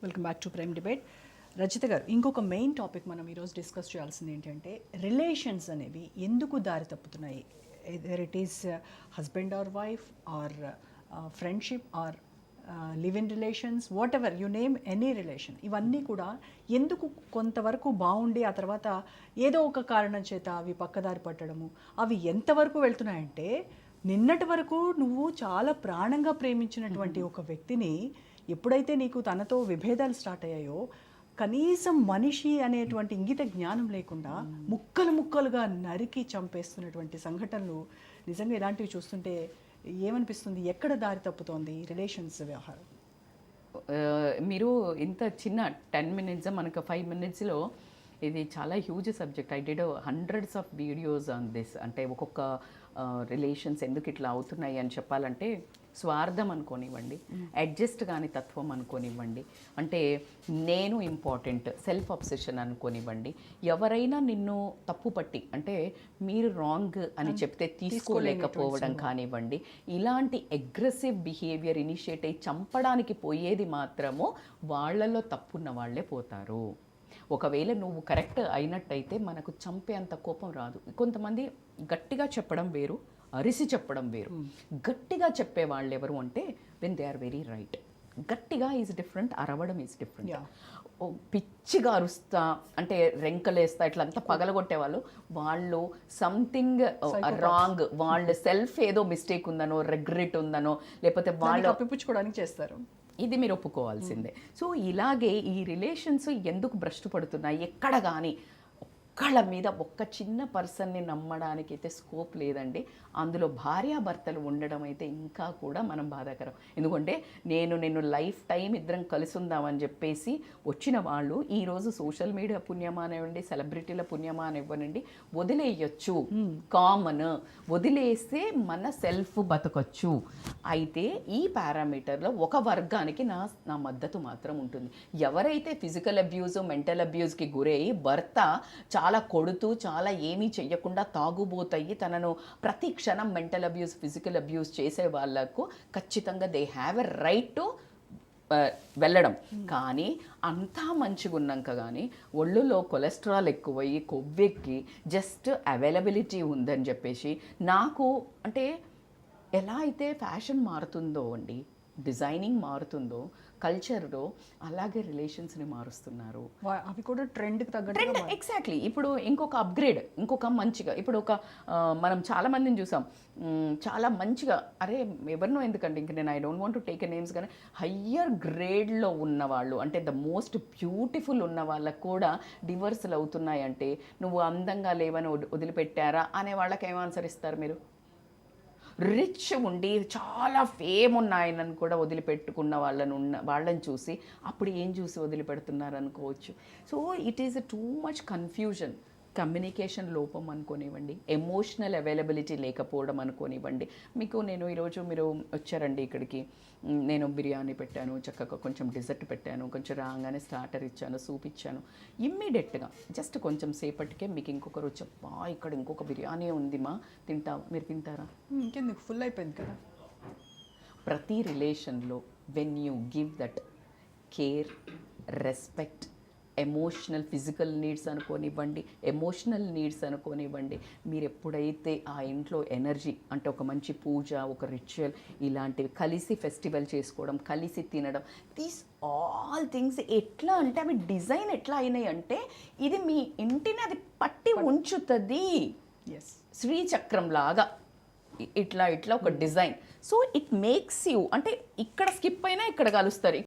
Welcome back to prime debate. Rachitha గారు, ఇంకొక main topic మనం ఈరోజు డిస్కస్ చేయాల్సింది ఏంటంటే రిలేషన్స్ అనేవి ఎందుకు దారి తప్పుతున్నాయి. Either it is husband or wife or friendship or live in relations, whatever you name any relation, ఇవన్నీ కూడా ఎందుకు కొంతవరకు బాగుండి ఆ తర్వాత ఏదో ఒక కారణం చేత అవి పక్కదారి పట్టడము, అవి ఎంతవరకు వెళ్తున్నాయంటే నిన్నటి వరకు నువ్వు చాలా ప్రాణంగా ప్రేమించినటువంటి ఒక వ్యక్తిని ఎప్పుడైతే నీకు తనతో విభేదాలు స్టార్ట్ అయ్యాయో కనీసం మనిషి అనేటువంటి ఇంగిత జ్ఞానం లేకుండా ముక్కలు ముక్కలుగా నరికి చంపేస్తున్నటువంటి సంఘటనలు నిజంగా ఇలాంటివి చూస్తుంటే ఏమనిపిస్తుంది? ఎక్కడ దారి తప్పుతోంది రిలేషన్స్ వ్యవహారం? మీరు ఇంత చిన్న 10 minutes మనకు 5 minutesలో ఇది చాలా huge subject. I did hundreds of videos on this. అంటే ఒక్కొక్క రిలేషన్స్ ఎందుకు ఇట్లా అవుతున్నాయి అని చెప్పాలంటే స్వార్థం అనుకోనివ్వండి, అడ్జస్ట్ కాని తత్వం అనుకోనివ్వండి, అంటే నేను ఇంపార్టెంట్ సెల్ఫ్ అబ్సెషన్ అనుకోనివ్వండి, ఎవరైనా నిన్ను తప్పు పట్టి అంటే మీరు రాంగ్ అని చెప్తే తీసుకోలేకపోవడం కానివ్వండి, ఇలాంటి అగ్రెసివ్ బిహేవియర్ ఇనిషియేట్ అయ్యి చంపడానికి పోయేది మాత్రము వాళ్ళలో తప్పున్న వాళ్ళే పోతారు. ఒకవేళ నువ్వు కరెక్ట్ అయినట్టయితే మనకు చంపేంత కోపం రాదు. కొంతమంది గట్టిగా చెప్పడం వేరు, అరిసి చెప్పడం వేరు. గట్టిగా చెప్పే వాళ్ళు ఎవరు అంటే when they are very right. గట్టిగా ఈజ్ డిఫరెంట్, అరవడం ఈజ్ డిఫరెంట్. పిచ్చిగా అరుస్తా అంటే రెంకలేస్తా ఇట్లా అంతా పగలగొట్టే వాళ్ళు సంథింగ్ రాంగ్, వాళ్ళ సెల్ఫ్ ఏదో మిస్టేక్ ఉందనో, రెగ్రెట్ ఉందనో, లేకపోతే వాళ్ళు తప్పిపుచ్చుకోవడానికి చేస్తారు. ఇది మీరు ఒప్పుకోవాల్సిందే. సో ఇలాగే ఈ రిలేషన్స్ ఎందుకు భ్రష్టు పడుతున్నాయి, ఎక్కడ కానీ ఒక్కళ్ళ మీద ఒక్క చిన్న పర్సన్ని నమ్మడానికి అయితే స్కోప్ లేదండి. అందులో భార్యాభర్తలు ఉండడం అయితే ఇంకా కూడా మనం బాధాకరం. ఎందుకంటే నేను లైఫ్ టైం ఇద్దరం కలిసి ఉందామని చెప్పేసి వచ్చిన వాళ్ళు ఈరోజు సోషల్ మీడియా పుణ్యమా అనివ్వండి, సెలబ్రిటీల పుణ్యమా అనివ్వనండి, వదిలేయచ్చు. కామన్ వదిలేస్తే మన సెల్ఫ్ బతకొచ్చు. అయితే ఈ పారామీటర్లో ఒక వర్గానికి నా మద్దతు మాత్రం ఉంటుంది. ఎవరైతే ఫిజికల్ అబ్యూజ్, మెంటల్ అబ్యూజ్కి గురయ్యి భర్త చాలా కొడుతూ చాలా ఏమీ చెయ్యకుండా తాగుబోతయ్యి తనను ప్రతి క్షణం మెంటల్ అబ్యూస్, ఫిజికల్ అబ్యూస్ చేసే వాళ్ళకు ఖచ్చితంగా they have a right to వెళ్ళడం. కానీ అంతా మంచిగా ఉన్నాక కానీ ఒళ్ళులో కొలెస్ట్రాల్ ఎక్కువయ్యి కొవ్వెక్కి జస్ట్ అవైలబిలిటీ ఉందని చెప్పేసి నాకు అంటే ఎలా అయితే ఫ్యాషన్ మారుతుందో అండి, డిజైనింగ్ మారుతుందో కల్చర్లో, అలాగే రిలేషన్స్ని మారుస్తున్నారు. అవి కూడా ట్రెండ్కి తగ్గట్టు. ఎగ్జాక్ట్లీ. ఇప్పుడు ఇంకొక అప్గ్రేడ్, ఇంకొక మంచిగా ఇప్పుడు మనం చాలామందిని చూసాం చాలా మంచిగా, అరే ఎవరినో ఎందుకంటే ఇంక నేను I don't want to take a names, కానీ హయ్యర్ గ్రేడ్లో ఉన్నవాళ్ళు అంటే ద మోస్ట్ బ్యూటిఫుల్ ఉన్న వాళ్ళకు కూడా డివోర్స్లు అవుతున్నాయంటే నువ్వు అందంగా లేవని వదిలిపెట్టారా అనే వాళ్ళకి ఏం ఆన్సర్ ఇస్తారు మీరు? రిచ్ ఉండి చాలా ఫేమ్ ఉన్న ఆయనను కూడా వదిలిపెట్టుకున్న వాళ్ళని చూసి అప్పుడు ఏం చూసి వదిలిపెడుతున్నారు అనుకోవచ్చు. So it is too much confusion. Communication లోపం అనుకోనివ్వండి, ఎమోషనల్ అవైలబిలిటీ లేకపోవడం అనుకోనివ్వండి. నేను ఈరోజు మీరు వచ్చారండి ఇక్కడికి, నేను బిర్యానీ పెట్టాను, చక్కగా కొంచెం డిజర్ట్ పెట్టాను, కొంచెం రాగానే స్టార్టర్ ఇచ్చాను, సూప్ ఇచ్చాను. ఇమ్మీడియట్గా జస్ట్ కొంచెం సేపటికే మీకు ఇంకొకరు వచ్చి ఇక్కడ ఇంకొక బిర్యానీ ఉంది మా మీరు తింటారా? ఇంకెందుకు, ఫుల్ అయిపోయింది కదా. ప్రతి రిలేషన్లో when you give that care, respect, emotional, physical needs అనుకోనివ్వండి, ఎమోషనల్ నీడ్స్ అనుకోనివ్వండి, మీరు ఎప్పుడైతే ఆ ఇంట్లో ఎనర్జీ అంటే ఒక మంచి పూజ, ఒక రిచువల్, ఇలాంటివి కలిసి ఫెస్టివల్ చేసుకోవడం, కలిసి తినడం, దీస్ ఆల్ థింగ్స్ ఎట్లా అంటే అవి డిజైన్ ఎట్లా అయినాయి అంటే ఇది మీ ఇంటిని అది పట్టి ఉంచుతుంది. శ్రీచక్రం లాగా ఇట్లా ఒక design. So it makes you అంటే ఇక్కడ స్కిప్ అయినా ఇక్కడ కలుస్తారు.